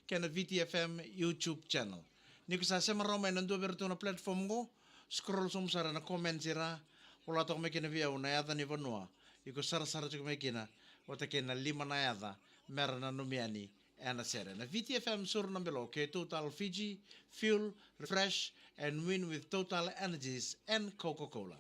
kena VTFM YouTube channel. Ni kusa sema roma ina dua bertu na platform go scroll sum sara na comment sira wala to me kena via una yata ni vanua. Iko sara sara chuk me kena wata kena lima na yata mera na numiani ana sere. Na VTFM sur na belo ke Total Fiji, fuel, refresh and win with Total Energies and Coca-Cola.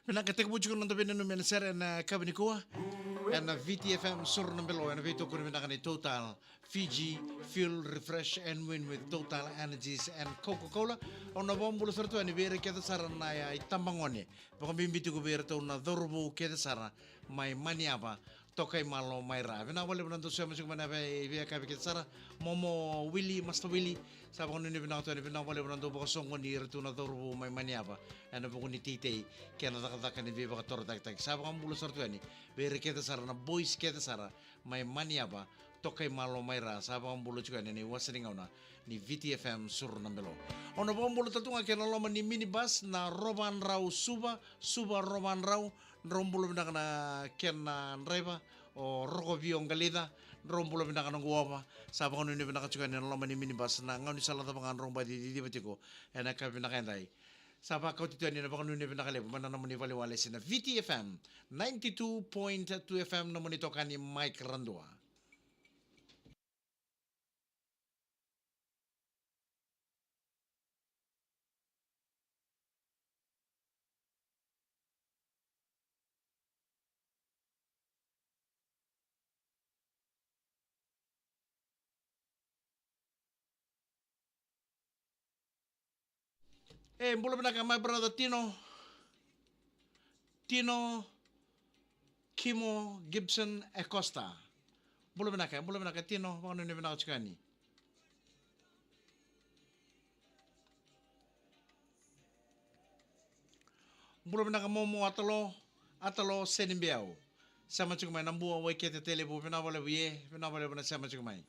Pina ketek bujuk nang tabi nanu menser na kabini kuah na VTFM sur nang belo na vito kun minakani Total Fiji fuel refresh and win with Total Energies and Coca-Cola ona bombulu sertu ani bere keta sara na ya itambangone pokon bimbiti ko bere to na dorbu keta sara mai maniaba tokai malo mai ra vena wale bana to sema mana be ka be sara momo Willy Master Willy sabon ni bina to ni bina wale bana to bokosong ni retu na dorbu mai maniaba ana bokon ni titei kena tak ni be tor tak tak sabon bulu sertu ani bere keta sara na boys keta sara mai maniaba tokai malo mai ra sabon bulu juga ni wasring ona ni VTFM sur nambelo ona bombulu tatunga kena loma ni minibus na Roban Rau suba Roban Rau rombulu bina kana kena reba o roko viong galida rombulo bina kana guapa sabon ni bina juga ni loma ni minibus na ngau ni sala tapangan romba di batiko ena ka bina kantai Sapa kau titu ni napakon ni pinakale mana naman ni wale sina VTFM 92.2 FM naman ito kani Mike Randua. Mula pinaka my brother Tino Kimo Gibson Acosta. Mula pinaka Tino mga ni pinaka chukani. Mula pinaka Momo atalo senimbiao. Sama chukumai nambua wekete telebu pinawale pinawale sama chukumai.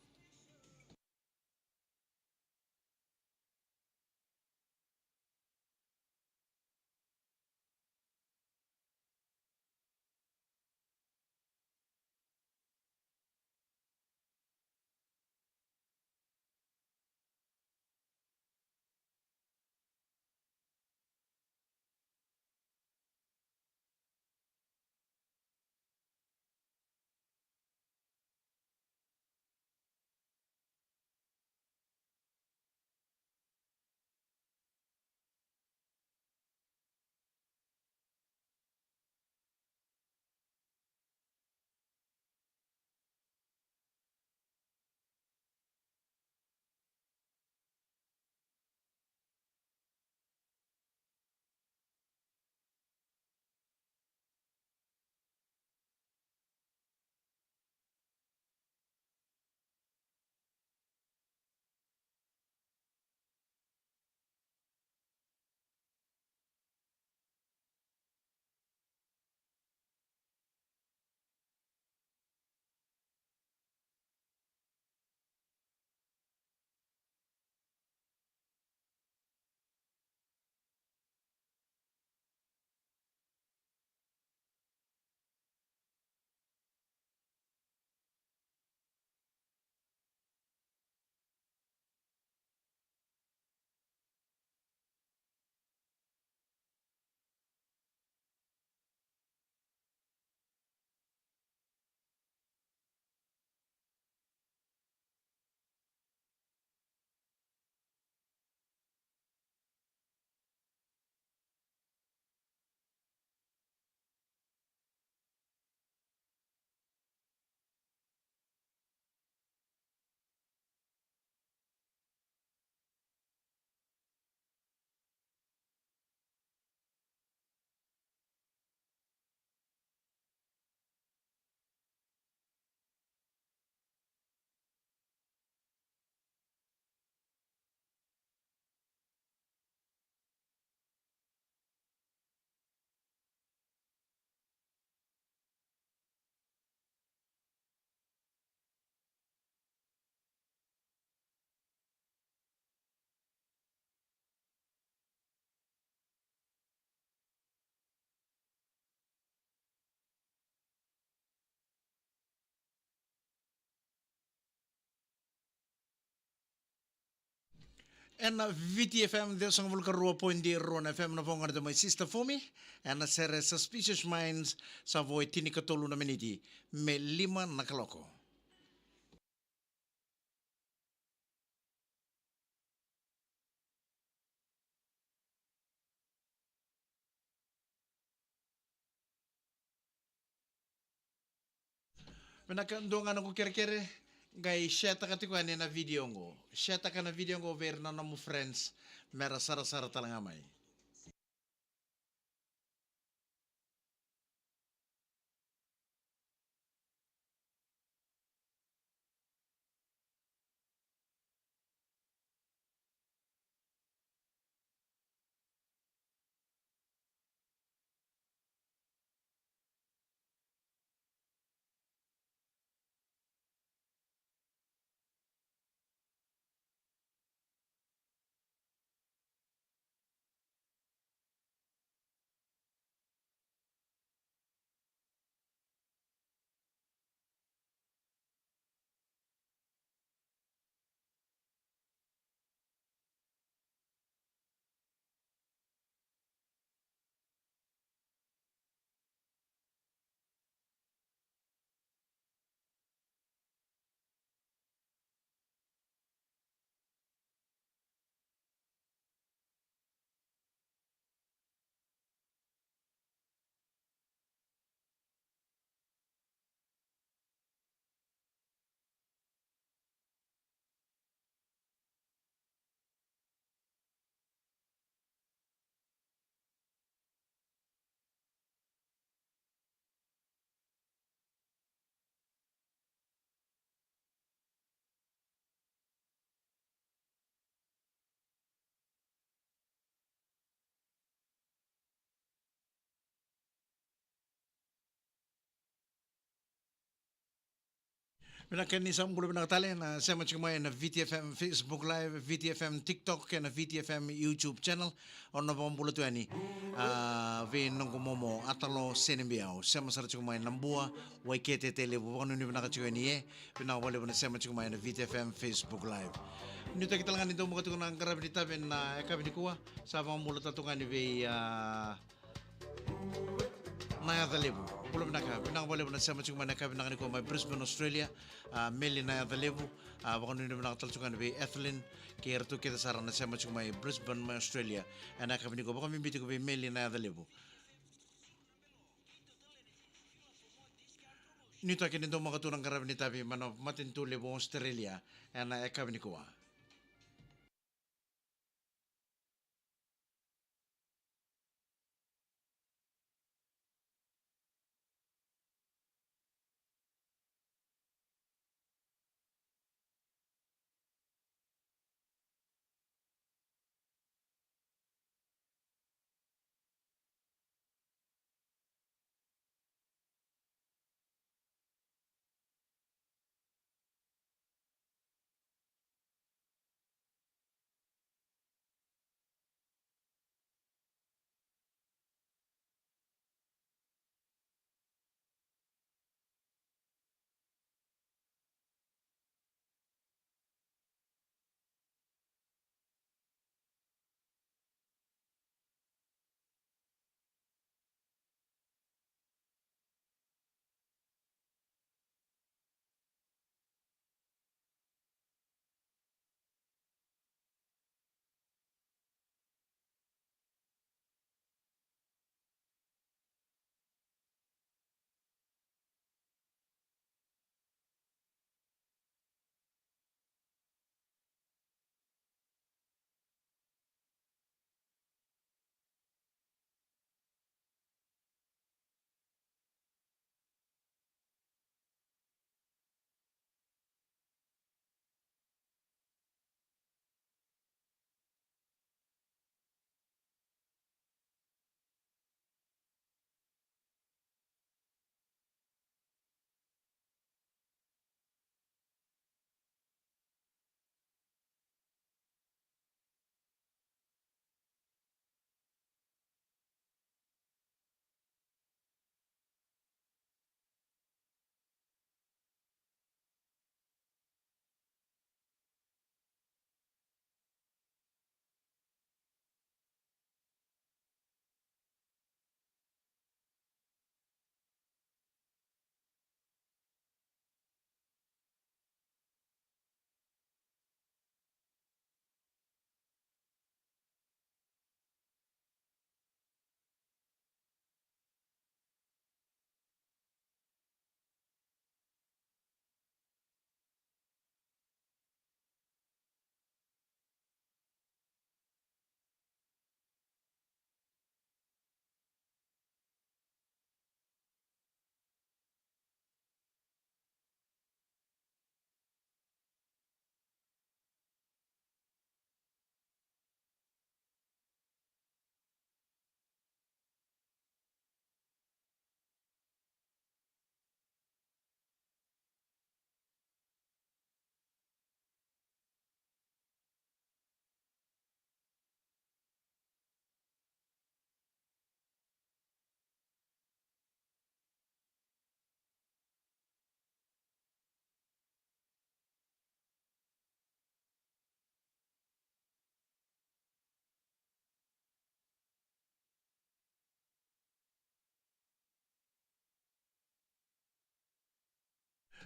En VTFM, Deus ang vulgar rua point di Ron FM na vongar de my sister for me. En sere Suspicious Minds sa voy tinikatulu na miniti. Me lima na kaloko. Pinakandungan ako kere-kere. Gay share ka ti na video ngo. Share ka na video ngo ver na mo friends. Mera sara-sara talang amay. Minakan ni sam gulo binakatali na sama cuma na VTFM Facebook Live, VTFM TikTok, na VTFM YouTube channel. Ono pa pampulo tu ani. Ve nong kumomo atalo senimbiao. Sama sara cuma nambua. Waikete tele bukan ni binaka cuma ni Binakawali na sama cuma na VTFM Facebook Live. Nito kita langan itu mga tungan ang karabinita na ekabi ni kuwa. Sa pampulo tatungan ni ve Naya Dalebu. Belum nak pinang boleh benar sama cuma nak pinang ni ko may Brisbane Australia. Meli Naya Dalebu. Bakon ni benar tal cuma be Ethelyn. Kaya tu kita saran na sama cuma Brisbane may Australia. Anak ni ko bakon bimbiti ko be Meli Naya Dalebu. Nito akin ito mga tunang karab ni tabi mano matintuli bo Australia. Anak ni ko.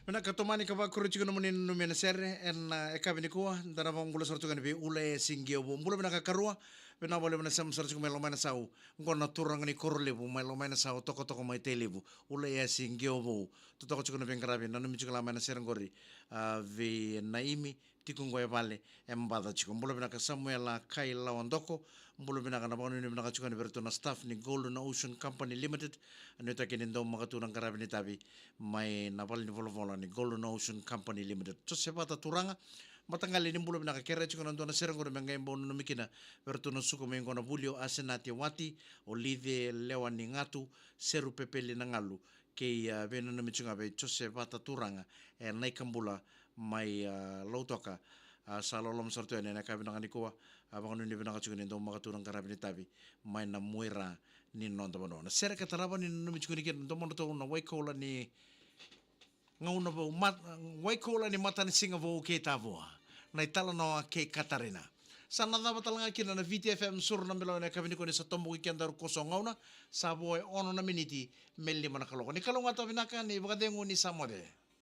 Mena katomani ka bakuru chiko nomoni no mena serre en ekabini kuwa dana bang gula sortu kan be ule singio bu mula mena kakarua mena boleh mena sam sortu melo mena sau ngona turang ni korle bu melo mena sau toko mai tele bu ule ya singio bu to toko chiko no bengarabi nanu mi chiko la mena serengori ve naimi tikungo e vale embada chiko mula mena ka Samuela Kai Lawandoko mula mena ka nabang ni mena ka chiko ni berto na staff ni Golden Ocean Company Limited anu ta kinin do makaturang karabi ni tabi mai napal ni vola ni Golden Ocean Company Limited. So sebata turanga matanggal ini bulu binaka kere chiko nanto na serang ko mengai bono no mikina vertu no suko mengo na bulio asenati wati olive lewa ni ngatu seru pepeli na ngalu ke beno no michunga be so sebata turanga nai kambula mai lautoka sa lolom sorto ene na kabina ni ko abang no ni binaka chiko ni do makaturang karabini tabi mai na muira ni non to bono na sere kataraba ni no michiko ni ken do mono to na waikola ni ngauna vo mat waikola ni mata ni singa vo ke tavoa nai tala no ke katarina sana dava talanga kina na VTFM sur na melo na kabini ko ni sa tombo ki andar ko so ngauna sa boy ono na miniti melli mana kaloko ni kalonga to binaka ni bagadengo ni samode